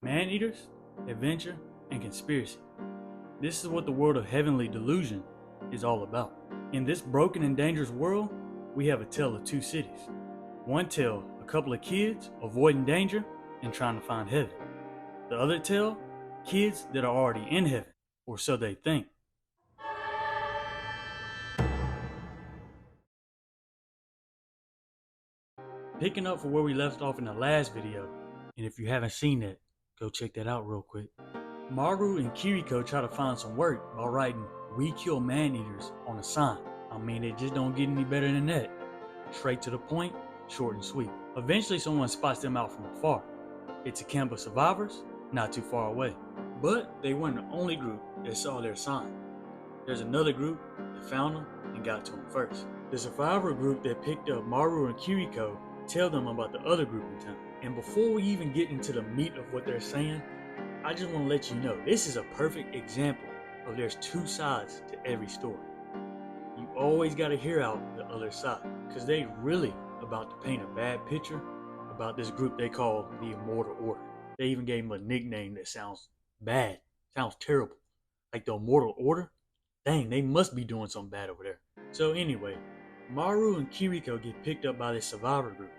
Man-eaters, adventure, and conspiracy. This is what the world of Heavenly Delusion is all about. In this broken and dangerous world, we have a tale of two cities. One tale, a couple of kids avoiding danger and trying to find heaven. The other tale, kids that are already in heaven, or so they think. Picking up for where we left off in the last video, and if you haven't seen that, go check that out real quick. Maru and Kiriko try to find some work by writing "We kill man-eaters" on a sign. I mean, it just don't get any better than that. Straight to the point, short and sweet. Eventually someone spots them out from afar. It's a camp of survivors, not too far away. But they weren't the only group that saw their sign. There's another group that found them and got to them first. The survivor group that picked up Maru and Kiriko tell them about the other group in town. And before we even get into the meat of what they're saying, I just want to let you know this is a perfect example of there's two sides to every story. You always got to hear out the other side, because they really about to paint a bad picture about this group they call the Immortal Order. They even gave them a nickname that sounds bad, sounds terrible. Like the Immortal Order? Dang, they must be doing something bad over there. So anyway, Maru and Kiriko get picked up by this survivor group.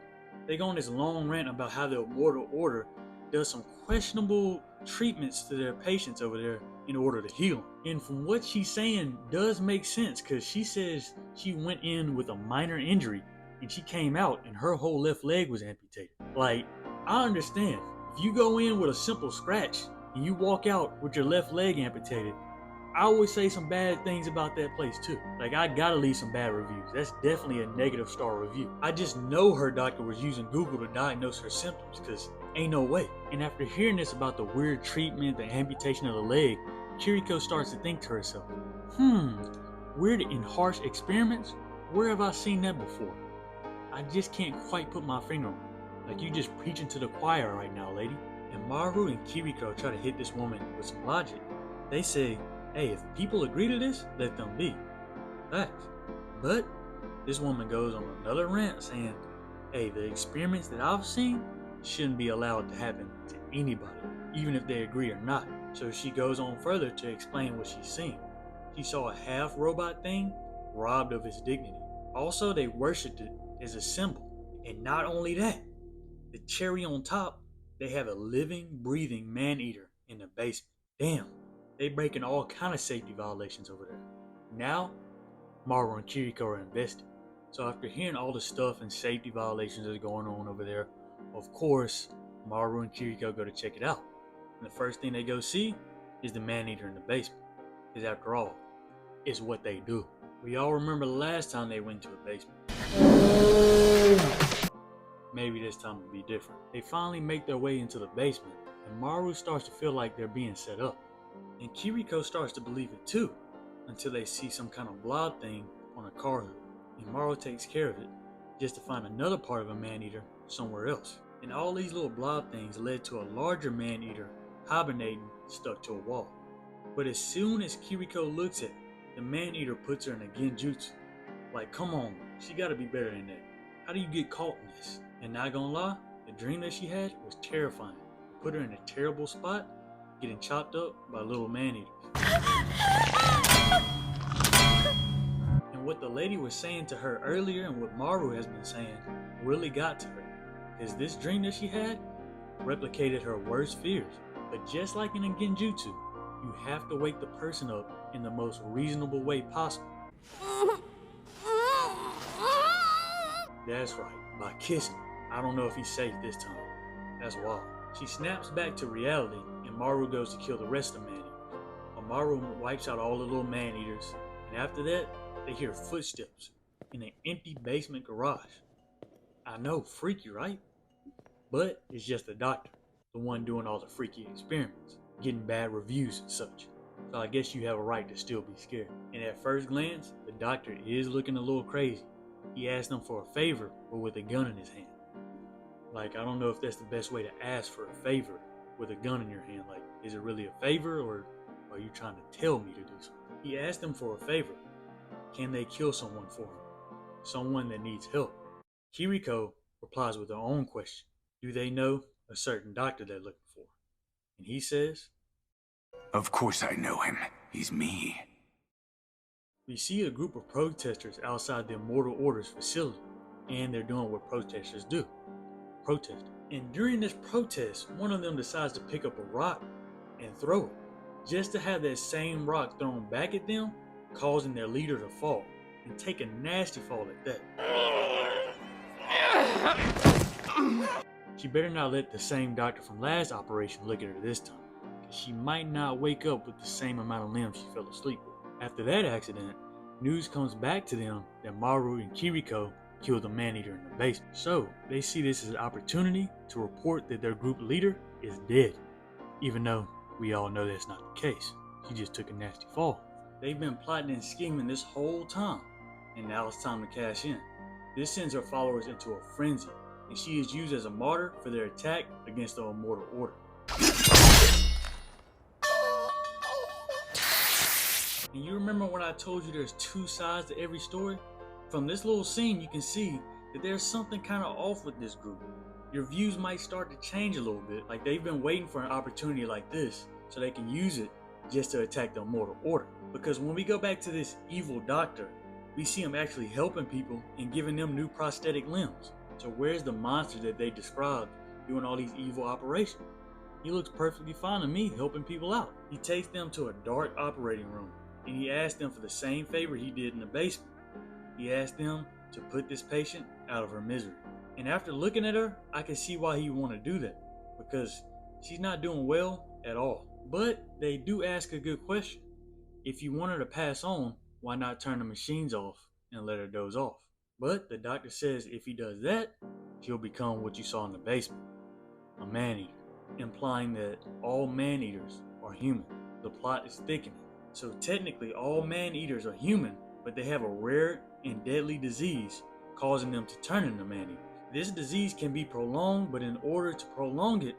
They go on this long rant about how the Immortal Order does some questionable treatments to their patients over there in order to heal them. And from what she's saying does make sense, because she says she went in with a minor injury and she came out and her whole left leg was amputated. Like, I understand. If you go in with a simple scratch and you walk out with your left leg amputated, I always say some bad things about that place too. Like, I gotta leave some bad reviews. That's definitely a negative star review. I just know her doctor was using Google to diagnose her symptoms, because ain't no way. And after hearing this about the weird treatment, the amputation of the leg, Kiriko starts to think to herself, weird and harsh experiments? Where have I seen that before? I just can't quite put my finger on it. Like, you just preaching to the choir right now, lady. And Maru and Kiriko try to hit this woman with some logic. They say, hey, if people agree to this, let them be. Facts. But this woman goes on another rant saying, hey, the experiments that I've seen shouldn't be allowed to happen to anybody, even if they agree or not. So she goes on further to explain what she's seen. She saw a half robot thing robbed of its dignity. Also, they worshipped it as a symbol. And not only that, the cherry on top, they have a living, breathing man-eater in the basement. Damn. They breaking all kind of safety violations over there. Now, Maru and Kiriko are invested. So after hearing all the stuff and safety violations that are going on over there, of course, Maru and Kiriko go to check it out. And the first thing they go see is the man-eater in the basement. Because after all, it's what they do. We all remember the last time they went to a basement. Maybe this time will be different. They finally make their way into the basement, and Maru starts to feel like they're being set up. And Kiriko starts to believe it too, until they see some kind of blob thing on a car hood. And Maru takes care of it, just to find another part of a man-eater somewhere else. And all these little blob things led to a larger man-eater hibernating stuck to a wall. But as soon as Kiriko looks at it, the man-eater puts her in a genjutsu. Like, come on, she gotta be better than that. How do you get caught in this? And not gonna lie, the dream that she had was terrifying. It put her in a terrible spot, getting chopped up by little man-eaters. And what the lady was saying to her earlier and what Maru has been saying really got to her. Because this dream that she had replicated her worst fears. But just like in a genjutsu, you have to wake the person up in the most reasonable way possible. That's right, by kissing. I don't know if he's safe this time. That's wild. She snaps back to reality, and Maru goes to kill the rest of the man-eaters. Maru wipes out all the little man-eaters, and after that, they hear footsteps in an empty basement garage. I know, freaky, right? But it's just the doctor, the one doing all the freaky experiments, getting bad reviews and such. So I guess you have a right to still be scared. And at first glance, the doctor is looking a little crazy. He asked them for a favor, but with a gun in his hand. Like, I don't know if that's the best way to ask for a favor with a gun in your hand. Like, is it really a favor, or are you trying to tell me to do something? He asked them for a favor. Can they kill someone for him? Someone that needs help. Kiriko replies with her own question. Do they know a certain doctor they're looking for? and he says, "Of course I know him. He's me." We see a group of protesters outside the Immortal Order's facility, and they're doing what protesters do, protesting. And during this protest, one of them decides to pick up a rock and throw it, just to have that same rock thrown back at them, causing their leader to fall, and take a nasty fall at that. She better not let the same doctor from last operation look at her this time, because she might not wake up with the same amount of limbs she fell asleep with. After that accident, news comes back to them that Maru and Kiriko killed the man-eater in the basement. So they see this as an opportunity to report that their group leader is dead, even though we all know that's not the case. She just took a nasty fall. They've been plotting and scheming this whole time, and now it's time to cash in. This sends her followers into a frenzy, and she is used as a martyr for their attack against the Immortal Order. And you remember when I told you there's two sides to every story? From this little scene, you can see that there's something kind of off with this group. Your views might start to change a little bit, like they've been waiting for an opportunity like this so they can use it just to attack the Immortal Order. Because when we go back to this evil doctor, we see him actually helping people and giving them new prosthetic limbs. So where's the monster that they described doing all these evil operations? He looks perfectly fine to me helping people out. He takes them to a dark operating room, and he asks them for the same favor he did in the basement. He asked them to put this patient out of her misery. And after looking at her, I can see why he would want to do that, because she's not doing well at all. But they do ask a good question. If you want her to pass on, why not turn the machines off and let her doze off? But the doctor says if he does that, she'll become what you saw in the basement, a man-eater, implying that all man-eaters are human. The plot is thickening. So technically all man-eaters are human, but they have a rare and deadly disease causing them to turn into man-eaters. This disease can be prolonged, but in order to prolong it,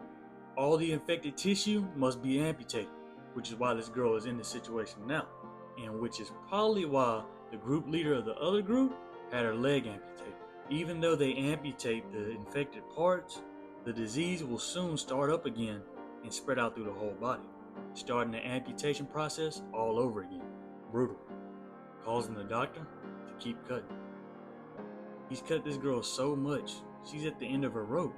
all the infected tissue must be amputated, which is why this girl is in this situation now, and which is probably why the group leader of the other group had her leg amputated. Even though they amputate the infected parts, the disease will soon start up again and spread out through the whole body, starting the amputation process all over again. Brutal. Causing the doctor to keep cutting. He's cut this girl so much, she's at the end of her rope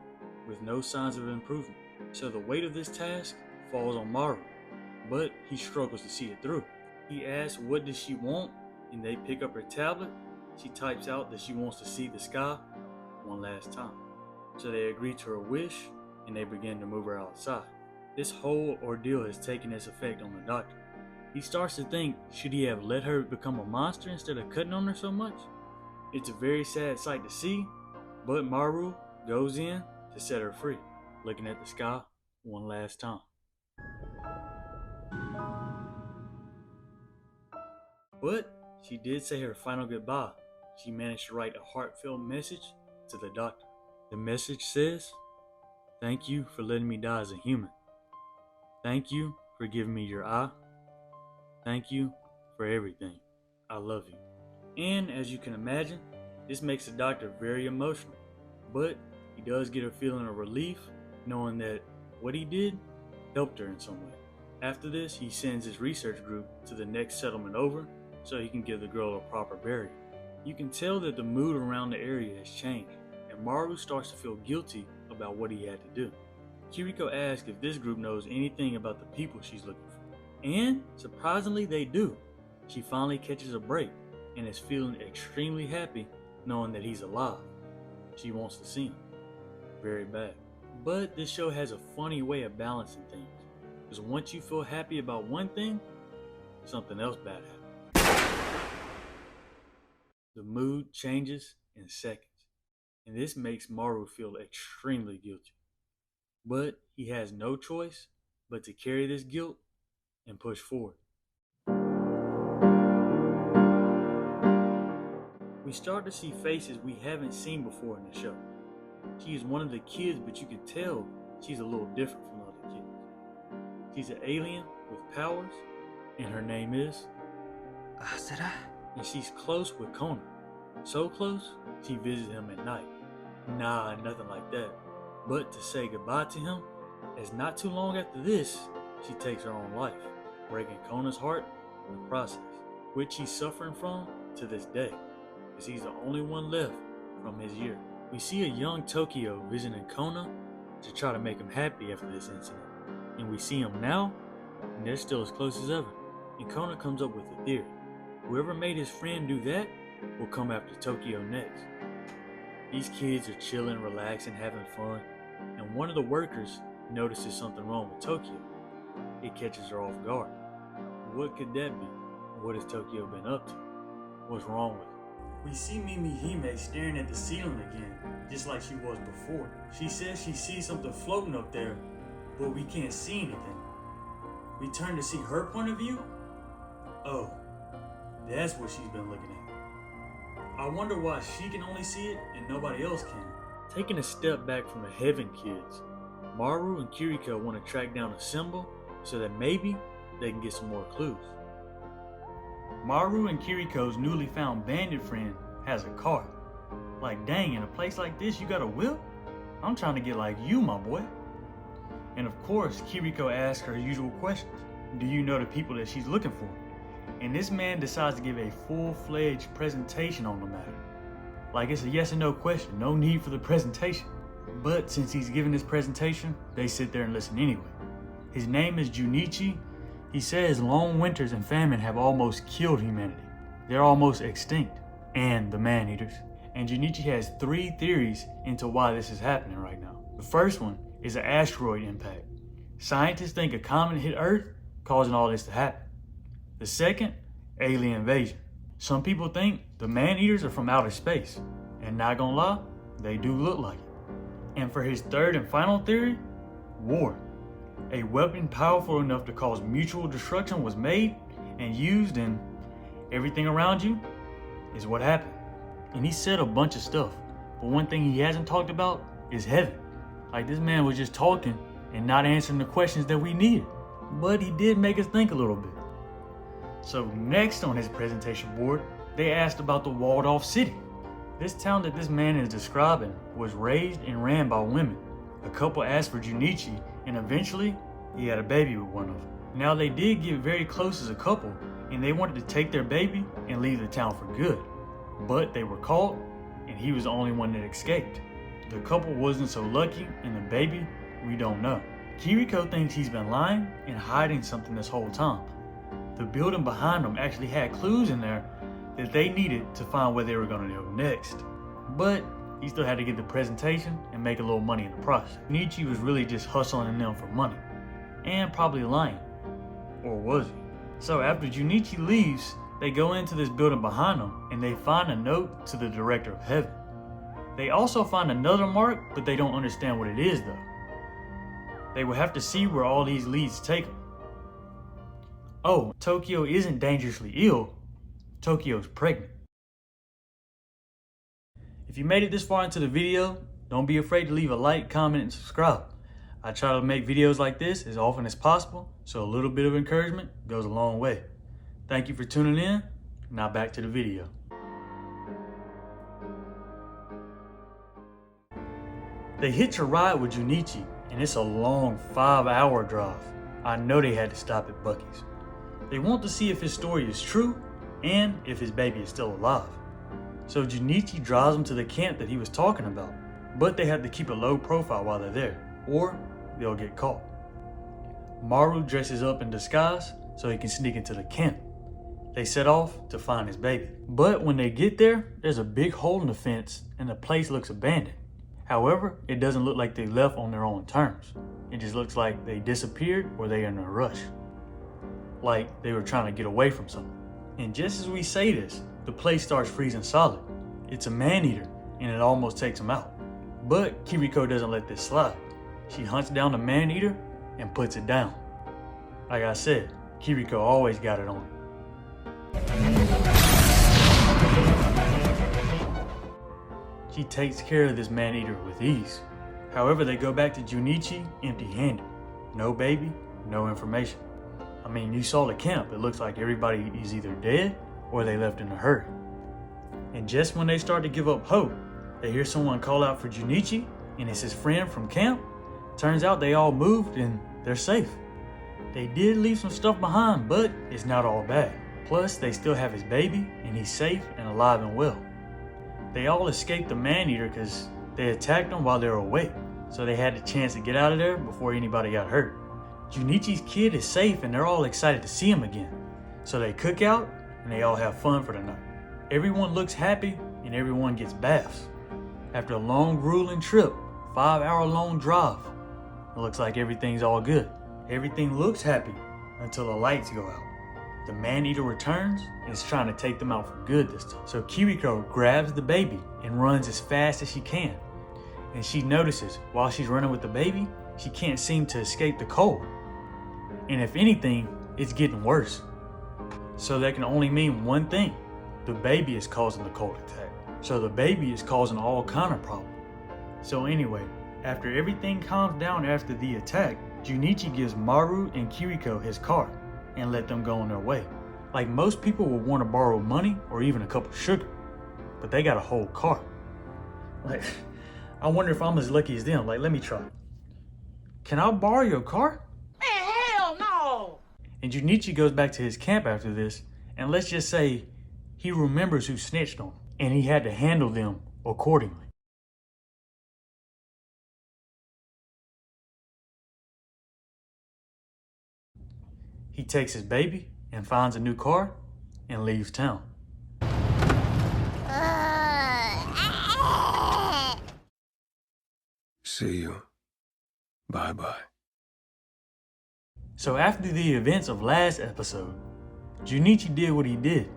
with no signs of improvement. So the weight of this task falls on Maru, but he struggles to see it through. He asks what does she want, and they pick up her tablet. She types out that she wants to see the sky one last time. So they agree to her wish, and they begin to move her outside. This whole ordeal has taken its effect on the doctor. He starts to think, should he have let her become a monster instead of cutting on her so much? It's a very sad sight to see, but Maru goes in to set her free, looking at the sky one last time. But she did say her final goodbye. She managed to write a heartfelt message to the doctor. The message says, "Thank you for letting me die as a human. Thank you for giving me your eye. Thank you for everything. I love you." And as you can imagine, this makes the doctor very emotional. But he does get a feeling of relief knowing that what he did helped her in some way. After this, he sends his research group to the next settlement over so he can give the girl a proper burial. You can tell that the mood around the area has changed, and Maru starts to feel guilty about what he had to do. Kiriko asks if this group knows anything about the people she's looking for. And surprisingly, they do. She finally catches a break and is feeling extremely happy knowing that he's alive. She wants to see him. Very bad. But this show has a funny way of balancing things. Because once you feel happy about one thing, something else bad happens. The mood changes in seconds, and this makes Maru feel extremely guilty. But he has no choice but to carry this guilt and push forward. We start to see faces we haven't seen before in the show. She is one of the kids, but you can tell she's a little different from the other kids. She's an alien with powers, and her name is Asura. And she's close with Conan. So close, she visits him at night. Nah, nothing like that. But to say goodbye to him As not too long after this, she takes her own life, breaking Kona's heart in the process, which he's suffering from to this day, as he's the only one left from his year. We see a young Tokyo visiting Kona to try to make him happy after this incident, and we see him now, and they're still as close as ever. And Kona comes up with a theory. Whoever made his friend do that will come after Tokyo next. These kids are chilling, relaxing, having fun, and one of the workers notices something wrong with Tokyo. It catches her off guard. What could that be? What has Tokyo been up to? What's wrong with her? We see Mimi Hime staring at the ceiling again, just like she was before. She says she sees something floating up there, but we can't see anything. We turn to see her point of view. Oh, that's what she's been looking at. I wonder why she can only see it and nobody else can. Taking a step back from the Heaven kids, Maru and Kiriko want to track down a symbol so that maybe they can get some more clues. Maru and Kiriko's newly found bandit friend has a car. Like, dang, in a place like this you got a whip? I'm trying to get like you, my boy. And of course, Kiriko asks her usual questions. Do you know the people that she's looking for? And this man decides to give a full-fledged presentation on the matter. Like, it's a yes or no question, no need for the presentation. But since he's giving this presentation, they sit there and listen anyway. His name is Junichi. He says long winters and famine have almost killed humanity. They're almost extinct, and the man-eaters. And Junichi has 3 theories into why this is happening right now. The first one is an asteroid impact. Scientists think a comet hit Earth, causing all this to happen. The second, alien invasion. Some people think the man-eaters are from outer space, and not gonna lie, they do look like it. And for his third and final theory, war. A weapon powerful enough to cause mutual destruction was made and used, and everything around you is what happened. And he said a bunch of stuff, but one thing he hasn't talked about is heaven. Like, this man was just talking and not answering the questions that we needed. But he did make us think a little bit. So next on his presentation board, they asked about the walled off city. This town that this man is describing was raised and ran by women. A couple asked for Junichi, and eventually he had a baby with one of them. Now, they did get very close as a couple, and they wanted to take their baby and leave the town for good. But they were caught, and he was the only one that escaped. The couple wasn't so lucky, and the baby, we don't know. Kiriko thinks he's been lying and hiding something this whole time. The building behind them actually had clues in there that they needed to find where they were going to go next. But he still had to get the presentation and make a little money in the process. Nietzsche was really just hustling them for money, and probably lying. Or was he? So after Junichi leaves, they go into this building behind them and they find a note to the director of heaven. They also find another mark, but they don't understand what it is though. They will have to see where all these leads take them. Oh, Tokyo isn't dangerously ill. Tokyo's pregnant. If you made it this far into the video, don't be afraid to leave a like, comment, and subscribe. I try to make videos like this as often as possible, so a little bit of encouragement goes a long way. Thank you for tuning in. Now back to the video. They hitch a ride with Junichi, and it's a long 5-hour drive. I know they had to stop at Bucky's. They want to see if his story is true and if his baby is still alive. So Junichi drives them to the camp that he was talking about, but they have to keep a low profile while they're there, or they'll get caught. Maru dresses up in disguise so he can sneak into the camp. They set off to find his baby. But when they get there, there's a big hole in the fence and the place looks abandoned. However, it doesn't look like they left on their own terms. It just looks like they disappeared or they're in a rush. Like they were trying to get away from something. And just as we say this, the place starts freezing solid. It's a man-eater and it almost takes him out. But Kiriko doesn't let this slide. She hunts down the man-eater and puts it down. Like I said, Kiriko always got it on her. She takes care of this man-eater with ease. However, they go back to Junichi empty-handed. No baby, no information. I mean, you saw the camp. It looks like everybody is either dead or they left in a hurry. And just when they start to give up hope, they hear someone call out for Junichi, and it's his friend from camp, Turns out they all moved and they're safe. They did leave some stuff behind, but it's not all bad. Plus, they still have his baby, and he's safe and alive and well. They all escaped the man-eater because they attacked them while they were awake, so they had the chance to get out of there before anybody got hurt. Junichi's kid is safe and they're all excited to see him again. So they cook out and they all have fun for the night. Everyone looks happy and everyone gets baths. After a long, grueling trip, 5-hour-long drive, it looks like everything's all good. Everything looks happy until the lights go out. The man-eater returns and is trying to take them out for good this time. So Kiriko grabs the baby and runs as fast as she can. And she notices while she's running with the baby, she can't seem to escape the cold. And if anything, it's getting worse. So that can only mean one thing. The baby is causing the cold attack. So the baby is causing all kind of problems. So anyway, after everything calms down after the attack, Junichi gives Maru and Kiriko his car and let them go on their way. Like most people would want to borrow money or even a cup of sugar, but they got a whole car. Like, I wonder if I'm as lucky as them. Like, let me try. Can I borrow your car? Man, hell no! And Junichi goes back to his camp after this, and let's just say he remembers who snitched on him, and he had to handle them accordingly. He takes his baby and finds a new car and leaves town. See you. Bye-bye. So after the events of last episode, Junichi did what he did.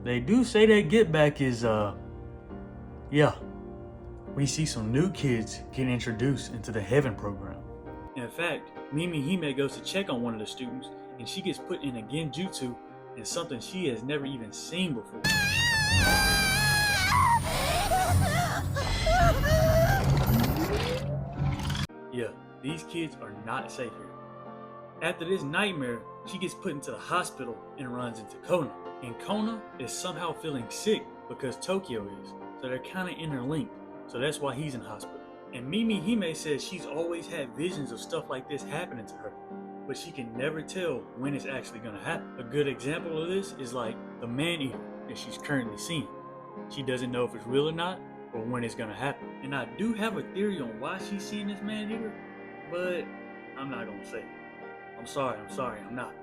They do say that get back is, yeah. We see some new kids getting introduced into the Heaven program. In fact, Mimi Hime goes to check on one of the students, and she gets put in a genjutsu in something she has never even seen before. Yeah, these kids are not safe here. After this nightmare, she gets put into the hospital and runs into Kona. And Kona is somehow feeling sick because Tokyo is, so they're kind of interlinked. So that's why he's in hospital. And Mimi Hime says she's always had visions of stuff like this happening to her, but she can never tell when it's actually going to happen. A good example of this is like the man-eater that she's currently seeing. She doesn't know if it's real or not, or when it's going to happen. And I do have a theory on why she's seeing this man-eater, but I'm not going to say it. I'm sorry, I'm not.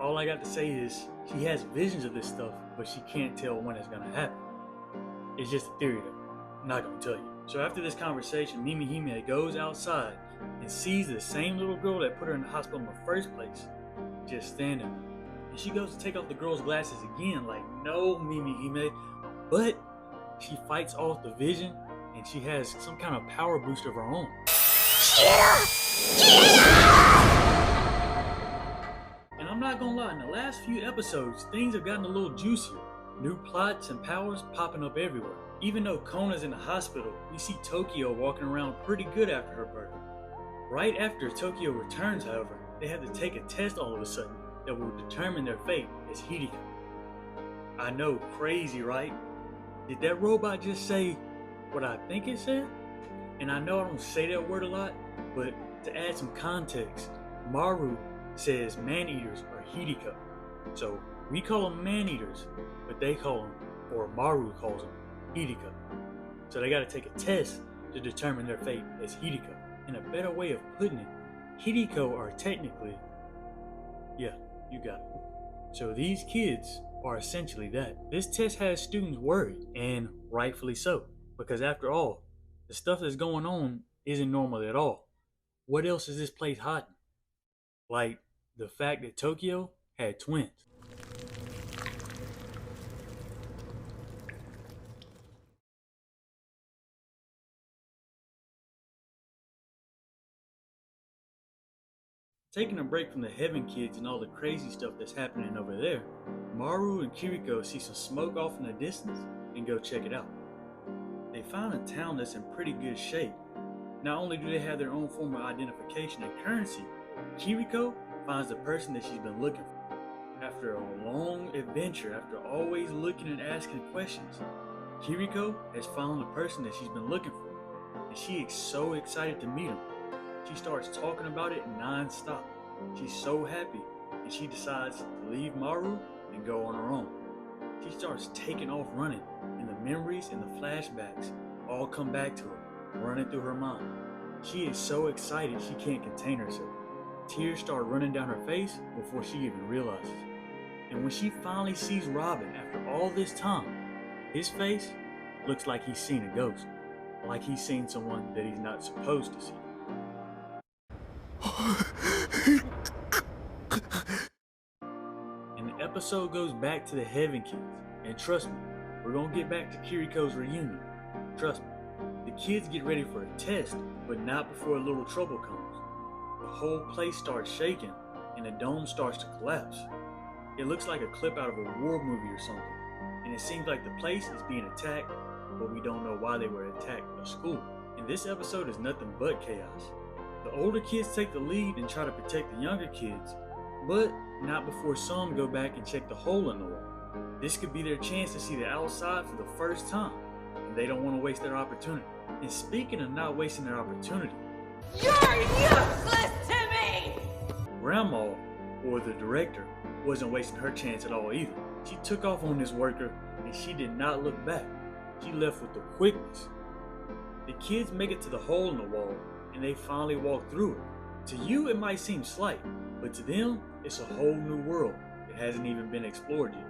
All I got to say is she has visions of this stuff, but she can't tell when it's going to happen. It's just a theory though. I'm not going to tell you. So after this conversation, Mimi Hime goes outside and sees the same little girl that put her in the hospital in the first place, just standing there. And she goes to take off the girl's glasses again, like, no, Mimi Hime. But she fights off the vision, and she has some kind of power boost of her own. And I'm not gonna lie, in the last few episodes, things have gotten a little juicier. New plots and powers popping up everywhere. Even though Kona's in the hospital, we see Tokyo walking around pretty good after her birth. Right after Tokyo returns, however, they have to take a test all of a sudden that will determine their fate as Hideko. I know, crazy, right? Did that robot just say what I think it said? And I know I don't say that word a lot, but to add some context, Maru says man-eaters are Hideko. So we call them man-eaters, but they call them, or Maru calls them, Hideko. So they gotta take a test to determine their fate as Hideko. And a better way of putting it, Hideko are technically, yeah, you got it. So these kids are essentially that. This test has students worried, and rightfully so, because after all, the stuff that's going on isn't normal at all. What else is this place hiding? Like the fact that Tokyo had twins. Taking a break from the Heaven kids and all the crazy stuff that's happening over there, Maru and Kiriko see some smoke off in the distance and go check it out. They find a town that's in pretty good shape. Not only do they have their own form of identification and currency, Kiriko finds the person that she's been looking for. After a long adventure, after always looking and asking questions, Kiriko has found the person that she's been looking for, and she is so excited to meet him. She starts talking about it non-stop. She's so happy, and she decides to leave Maru and go on her own. She starts taking off running, and the memories and the flashbacks all come back to her, running through her mind. She is so excited she can't contain herself. Tears start running down her face before she even realizes. And when she finally sees Robin after all this time, his face looks like he's seen a ghost, like he's seen someone that he's not supposed to see. And the episode goes back to the Heaven kids, and trust me, we're gonna get back to Kiriko's reunion. Trust me. The kids get ready for a test, but not before a little trouble comes. The whole place starts shaking, and the dome starts to collapse. It looks like a clip out of a war movie or something, and it seems like the place is being attacked, but we don't know why they were attacked a school. And this episode is nothing but chaos. The older kids take the lead and try to protect the younger kids, but not before some go back and check the hole in the wall. This could be their chance to see the outside for the first time, and they don't want to waste their opportunity. And speaking of not wasting their opportunity, You're useless to me! Grandma, or the director, wasn't wasting her chance at all either. She took off on this worker, and she did not look back. She left with the quickness. The kids make it to the hole in the wall, and they finally walk through it. To you, it might seem slight, but to them, it's a whole new world that hasn't even been explored yet.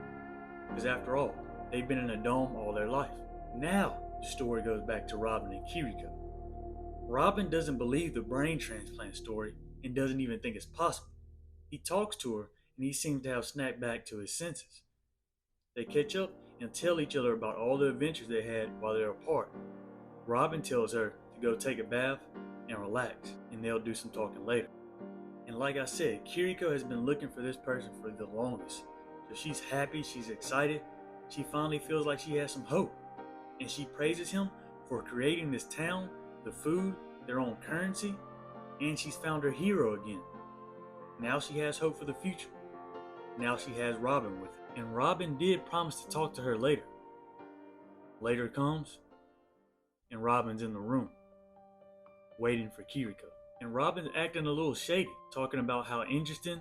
Because after all, they've been in a dome all their life. Now, the story goes back to Robin and Kiriko. Robin doesn't believe the brain transplant story and doesn't even think it's possible. He talks to her, and he seems to have snapped back to his senses. They catch up and tell each other about all the adventures they had while they're apart. Robin tells her to go take a bath and relax, and they'll do some talking later. And like I said, Kiriko has been looking for this person for the longest. So she's happy, she's excited, she finally feels like she has some hope. And she praises him for creating this town, the food, their own currency, and she's found her hero again. Now she has hope for the future. Now she has Robin with her. And Robin did promise to talk to her later. Later comes, and Robin's in the room, waiting for Kiriko. And Robin's acting a little shady, talking about how interesting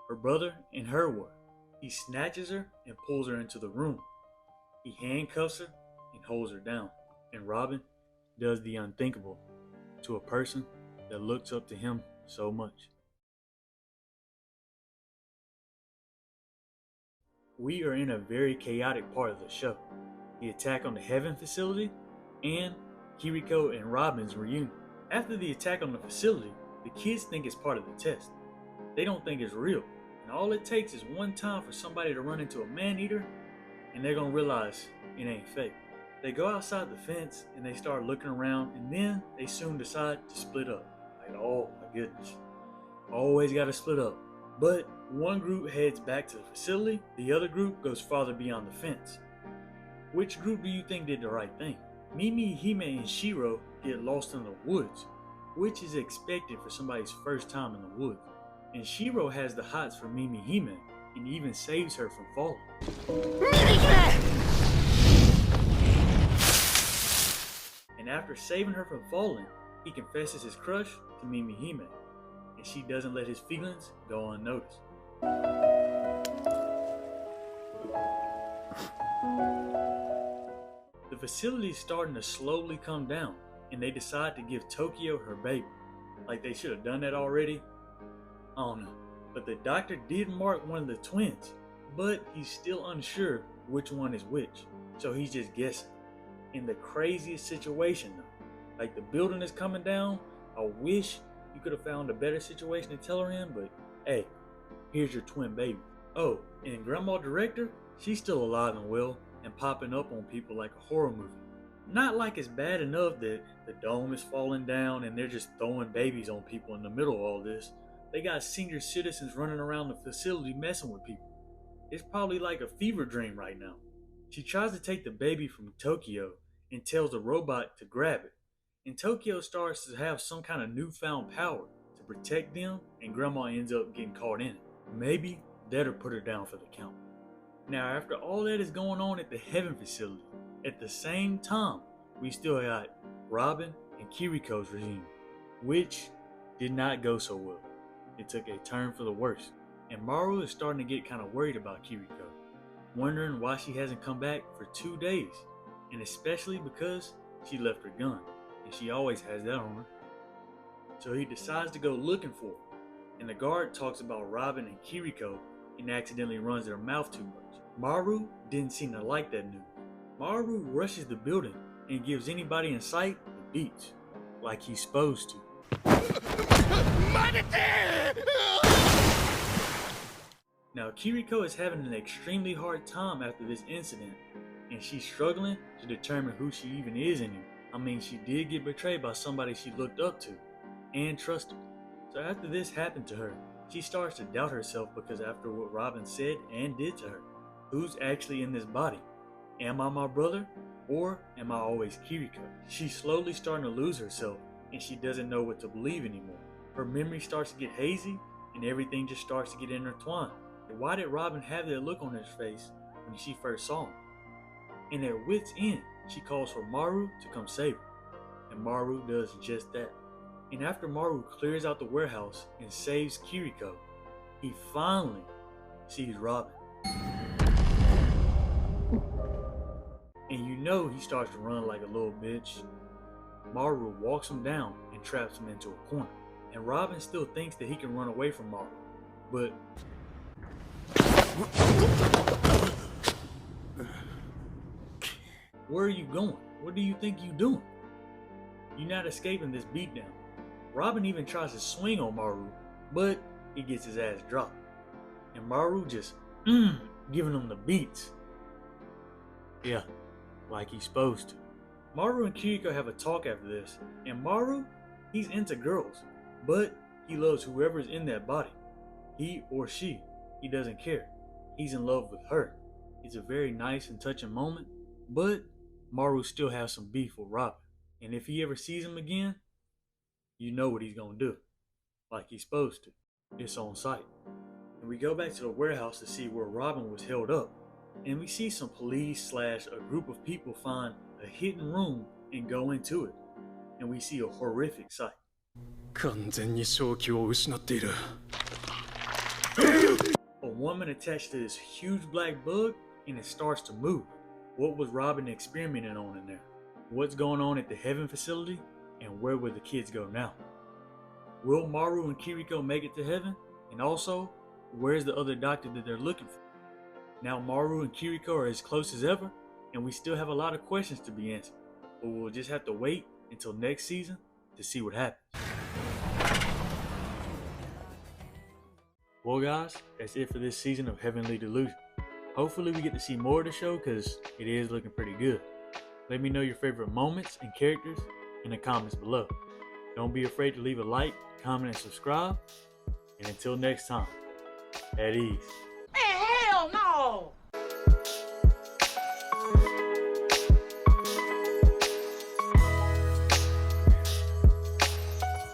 her brother and her were. He snatches her and pulls her into the room. He handcuffs her and holds her down. And Robin does the unthinkable to a person that looks up to him so much. We are in a very chaotic part of the show. The attack on the Heaven facility and Kiriko and Robin's reunion. After the attack on the facility, the kids think it's part of the test. They don't think it's real. And all it takes is one time for somebody to run into a man-eater, and they're gonna realize it ain't fake. They go outside the fence and they start looking around, and then they soon decide to split up. Like, oh my goodness. Always gotta split up. But one group heads back to the facility, the other group goes farther beyond the fence. Which group do you think did the right thing? Mimi, Hime, and Shiro get lost in the woods, which is expected for somebody's first time in the woods. And Shiro has the hots for Mimi Hime and even saves her from falling. And after saving her from falling, he confesses his crush to Mimi Hime, and she doesn't let his feelings go unnoticed. The facility is starting to slowly come down, and they decide to give Tokyo her baby. Like they should have done that already. I don't know. But the doctor did mark one of the twins, but he's still unsure which one is which. So he's just guessing. In the craziest situation though. Like the building is coming down. I wish you could have found a better situation to tell her in, but hey, here's your twin baby. Oh, and Grandma Director, she's still alive and well and popping up on people like a horror movie. Not like it's bad enough that the dome is falling down and they're just throwing babies on people in the middle of all this. They got senior citizens running around the facility messing with people. It's probably like a fever dream right now. She tries to take the baby from Tokyo and tells the robot to grab it. And Tokyo starts to have some kind of newfound power to protect them, and Grandma ends up getting caught in it. Maybe that'll put her down for the count. Now, after all that is going on at the Heaven facility, at the same time, we still got Robin and Kiriko's regime, which did not go so well. It took a turn for the worse, and Maru is starting to get kind of worried about Kiriko, wondering why she hasn't come back for 2 days, and especially because she left her gun, and she always has that on her. So he decides to go looking for her, and the guard talks about Robin and Kiriko and accidentally runs their mouth too much. Maru didn't seem to like that news. Maru rushes the building and gives anybody in sight the beats, like he's supposed to. Now Kiriko is having an extremely hard time after this incident, and she's struggling to determine who she even is anymore. I mean, she did get betrayed by somebody she looked up to and trusted. So after this happened to her, she starts to doubt herself because after what Robin said and did to her, who's actually in this body? Am I my brother, or am I always Kiriko? She's slowly starting to lose herself, and she doesn't know what to believe anymore. Her memory starts to get hazy, and everything just starts to get intertwined. Why did Robin have that look on her face when she first saw him? And at wit's end, she calls for Maru to come save her, and Maru does just that. And after Maru clears out the warehouse and saves Kiriko, he finally sees Robin. And you know he starts to run like a little bitch. Maru walks him down and traps him into a corner. And Robin still thinks that he can run away from Maru, but where are you going? What do you think you're doing? You're not escaping this beatdown. Robin even tries to swing on Maru, but he gets his ass dropped. And Maru just giving him the beats. Yeah, like he's supposed to. Maru and Kiriko have a talk after this, and Maru, he's into girls, but he loves whoever's in that body. He or she, he doesn't care. He's in love with her. It's a very nice and touching moment, but Maru still has some beef with Robin. And if he ever sees him again, you know what he's gonna do. Like he's supposed to. It's on sight. And we go back to the warehouse to see where Robin was held up. And we see some police / a group of people find a hidden room and go into it. And we see a horrific sight. 完全に正気を失っている。 A woman attached to this huge black bug, and it starts to move. What was Robin experimenting on in there? What's going on at the Heaven facility? And where will the kids go now? Will Maru and Kiriko make it to Heaven? And also, where's the other doctor that they're looking for? Now Maru and Kiriko are as close as ever, and we still have a lot of questions to be answered. But we'll just have to wait until next season to see what happens. Well guys, that's it for this season of Heavenly Delusion. Hopefully we get to see more of the show because it is looking pretty good. Let me know your favorite moments and characters in the comments below. Don't be afraid to leave a like, comment, and subscribe. And until next time, at ease. Man, hell no!